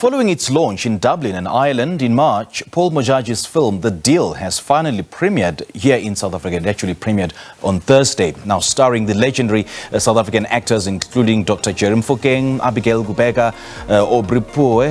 Following its launch in Dublin and Ireland in March, Paul Modjadji's film The Deal has finally premiered here in South Africa. It actually premiered on Thursday. Now starring the legendary South African actors including Dr. Mofokeng, Abigail Kubeka, Aubrey Poo,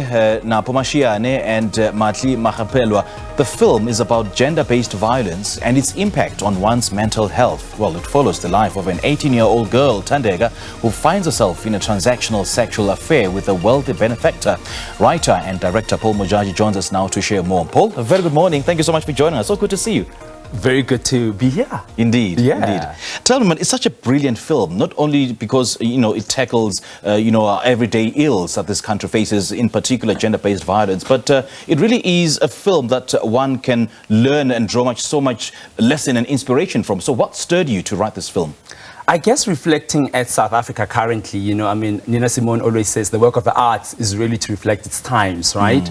Napo, Masheane and Matli, Mahepeloa. The film is about gender-based violence and its impact on one's mental health. Well, it follows the life of an 18-year-old girl, Thandeka, who finds herself in a transactional sexual affair with a wealthy benefactor. Writer and director Paul Modjadji joins us now to share more. Paul, a very good morning. Thank you so much for joining us. So good to see you. Very good to be here. Indeed, yeah. Indeed. Tell me, man, it's such a brilliant film, not only because, it tackles, our everyday ills that this country faces, in particular gender-based violence, but it really is a film that one can learn and draw so much lesson and inspiration from. So what stirred you to write this film? I guess reflecting at South Africa currently, Nina Simone always says the work of the arts is really to reflect its times, right?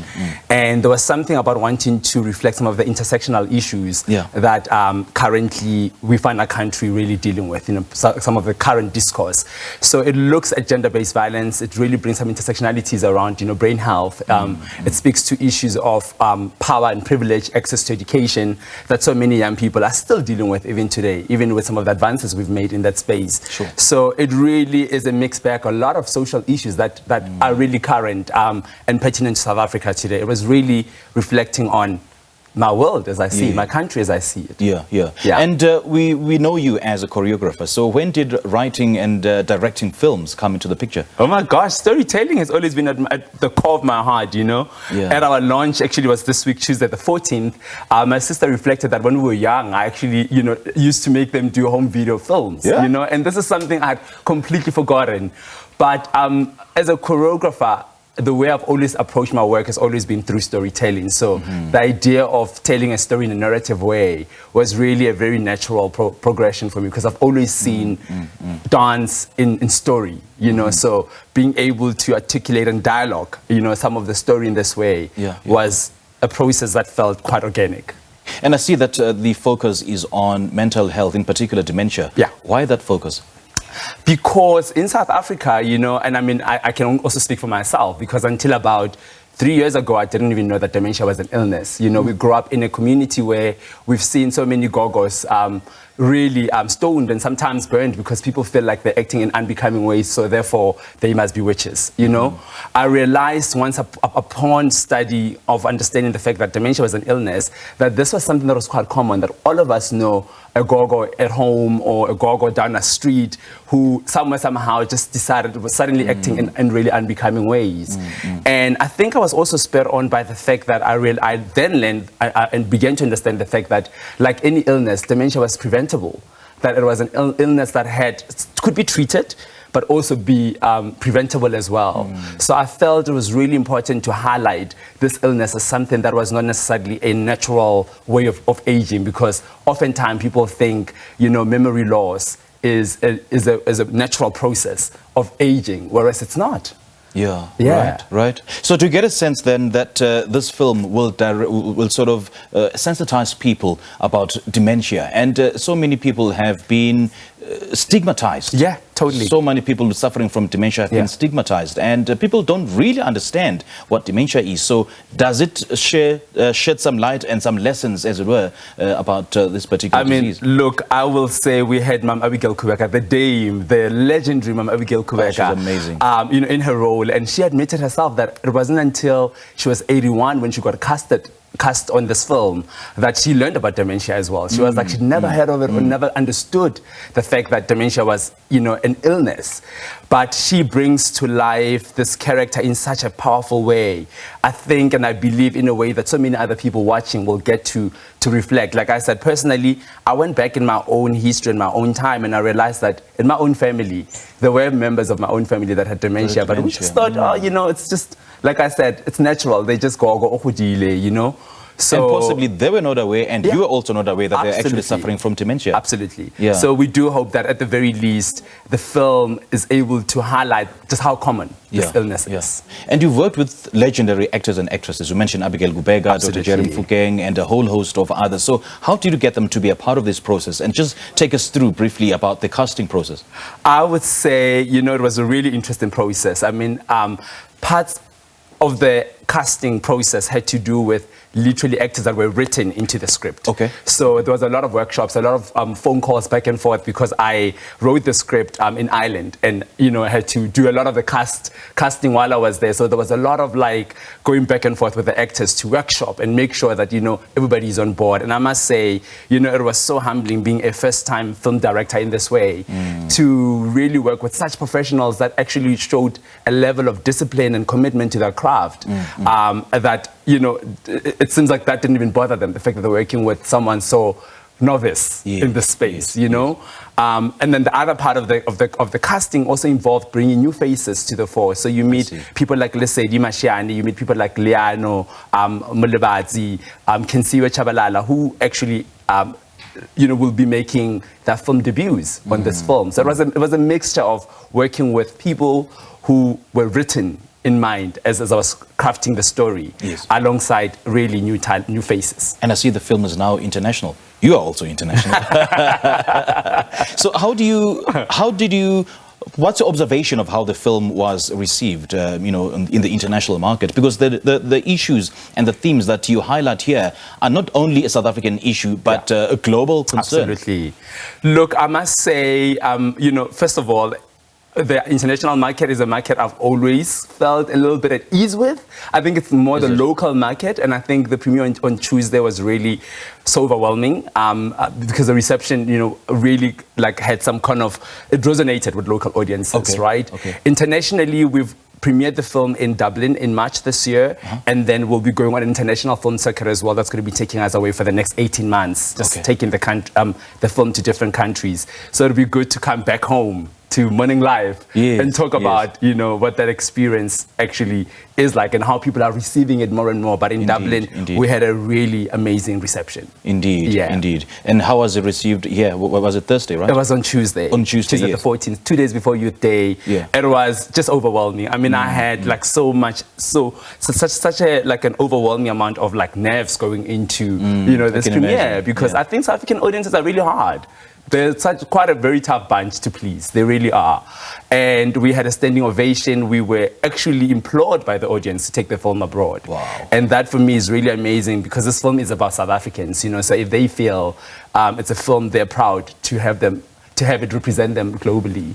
And there was something about wanting to reflect some of the intersectional issues that currently we find our country really dealing with, some of the current discourse. So it looks at gender-based violence. It really brings some intersectionalities around, brain health. It speaks to issues of power and privilege, access to education that so many young people are still dealing with even today, even with some of the advances we've made in that space. Sure. So it really is a mixed bag, a lot of social issues that are really current and pertinent to South Africa today. It was really reflecting on my world as I see it, my country as I see it. Yeah. And we know you as a choreographer. So when did writing and directing films come into the picture? Oh my gosh, storytelling has always been at the core of my heart, At our launch, actually it was this week, Tuesday the 14th, my sister reflected that when we were young, I actually, used to make them do home video films, and this is something I'd completely forgotten. But as a choreographer, the way I've always approached my work has always been through storytelling. So the idea of telling a story in a narrative way was really a very natural progression for me, because I've always seen dance in story, so being able to articulate and dialogue, some of the story in this way was a process that felt quite organic. And I see that the focus is on mental health, in particular dementia. Yeah. Why that focus? Because in South Africa, and I can also speak for myself, because until about 3 years ago, I didn't even know that dementia was an illness. We grew up in a community where we've seen so many gogos really stoned and sometimes burned because people feel like they're acting in unbecoming ways, so therefore they must be witches, I realized once upon study of understanding the fact that dementia was an illness, that this was something that was quite common, that all of us know a gogo at home or a gogo down a street who somehow just decided was suddenly acting in really unbecoming ways. And I think I was also spurred on by the fact that I then learned and began to understand the fact that, like any illness, dementia was preventable, that it was an illness that could be treated, but also be preventable as well. So I felt it was really important to highlight this illness as something that was not necessarily a natural way of aging, because oftentimes people think, memory loss is a natural process of aging, whereas it's not. Yeah. Right. So to get a sense then that this film will sort of sensitize people about dementia, and so many people have been stigmatized. Yeah, totally. So many people suffering from dementia have been stigmatized, and people don't really understand what dementia is. So does it shed some light and some lessons, as it were, about this particular disease? Look, I will say we had Ma'am Abigail Kubeka, the dame, the legendary Ma'am Abigail Kubeka. She's amazing. In her role, and she admitted herself that it wasn't until she was 81 when she got cast on this film that she learned about dementia as well. She was like, she'd never heard of it or never understood the fact that dementia was, an illness. But she brings to life this character in such a powerful way. I think and I believe in a way that so many other people watching will get to reflect. Like I said, personally, I went back in my own history, in my own time, and I realized that in my own family, there were members of my own family that had dementia. But we just thought, it's just, like I said, it's natural. They just go, So, and possibly they were not aware, and you were also not aware that they're actually suffering from dementia. Absolutely. So we do hope that at the very least, the film is able to highlight just how common this illness is. And you've worked with legendary actors and actresses. You mentioned Abigail Kubeka, Dr. Mofokeng, and a whole host of others. So how did you get them to be a part of this process? And just take us through briefly about the casting process. I would say, it was a really interesting process. Parts of the casting process had to do with literally actors that were written into the script. Okay. So there was a lot of workshops, a lot of phone calls back and forth, because I wrote the script in Ireland, and I had to do a lot of the casting while I was there. So there was a lot of like going back and forth with the actors to workshop and make sure that everybody's on board. And I must say, it was so humbling being a first-time film director in this way, to really work with such professionals that actually showed a level of discipline and commitment to their craft. That it seems like that didn't even bother them, the fact that they're working with someone so novice in the space, And then the other part of the casting also involved bringing new faces to the fore. So you meet people like Masheane, you meet people like Leano, Mulebadzi, Kensiwe Chabalala, who actually will be making their film debuts on this film. So it was a mixture of working with people who were written in mind as I was crafting the story, alongside really new faces. And I see the film is now international. You are also international. So what's your observation of how the film was received, in the international market? Because the issues and the themes that you highlight here are not only a South African issue, but a global concern. Absolutely. Look, I must say, first of all, the international market is a market I've always felt a little bit at ease with. I think it's more the local market, and I think the premiere on Tuesday was really so overwhelming, because the reception, really had some kind of, it resonated with local audiences, right? Okay. Internationally, we've premiered the film in Dublin in March this year, and then we'll be going on an international film circuit as well. That's going to be taking us away for the next 18 months, just taking the film to different countries. So it'll be good to come back home to Morning Live and talk about, what that experience actually is like and how people are receiving it more and more. But in Dublin, we had a really amazing reception. Indeed. And how was it received here? Was it Thursday, right? It was on Tuesday. On Tuesday, the 14th, 2 days before Youth Day. It was just overwhelming. I mean, I had such an overwhelming amount of nerves going into, this premiere, because I think South African audiences are really hard. They're quite a very tough bunch to please. They really are. And we had a standing ovation. We were actually implored by the audience to take the film abroad. Wow. And that for me is really amazing, because this film is about South Africans, So if they feel it's a film they're proud to have it represent them globally,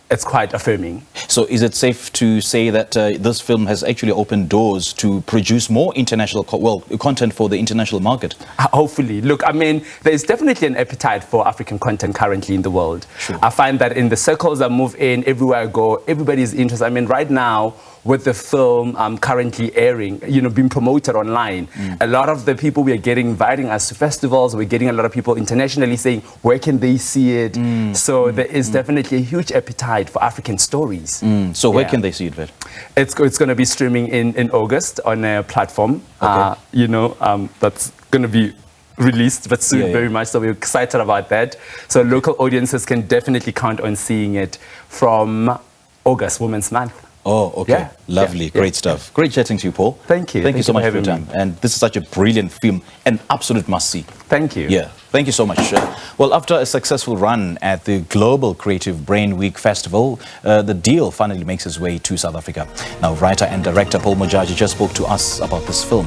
it's quite affirming. So is it safe to say that this film has actually opened doors to produce more international content for the international market? Hopefully. Look, I mean, there's definitely an appetite for African content currently in the world. Sure. I find that in the circles I move in, everywhere I go, everybody's interested. I mean, right now, with the film currently airing, being promoted online, a lot of the people we are getting inviting us to festivals, we're getting a lot of people internationally saying, where can they see it? So there is definitely a huge appetite for African stories. So where can they see it, Vet? It's going to be streaming in August on a platform, that's going to be released, but soon very much. So we're excited about that. So local audiences can definitely count on seeing it from August, Women's Month. Oh, okay. Yeah. Lovely. Great stuff. Great chatting to you, Paul. Thank you. Thank you so much for your time. And this is such a brilliant film, an absolute must-see. Thank you. Yeah. Thank you so much. Well, after a successful run at the Global Creative Brain Week Festival, the deal finally makes its way to South Africa. Now, writer and director Paul Modjadji just spoke to us about this film.